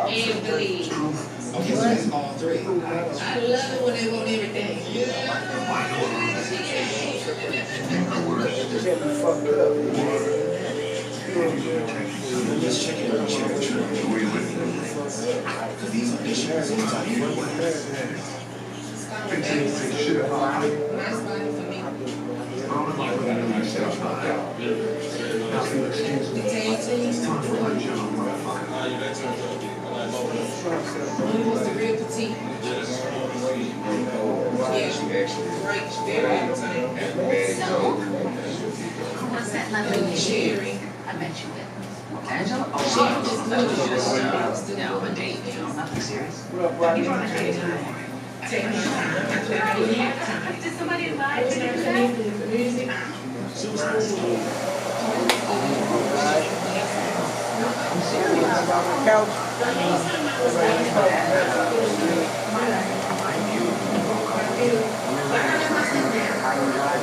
and bleed. Okay, so it's all three. I love it when they want everything. Just checking on check. Because these are issues. Nice body for me. The tag team. He was the real petite. Yeah, great, very entertaining. Who was that lovely Sherry. I bet you did. Angela? She was just good. No, a date, nothing serious. Take her time. Did somebody invite you to Music. Couch.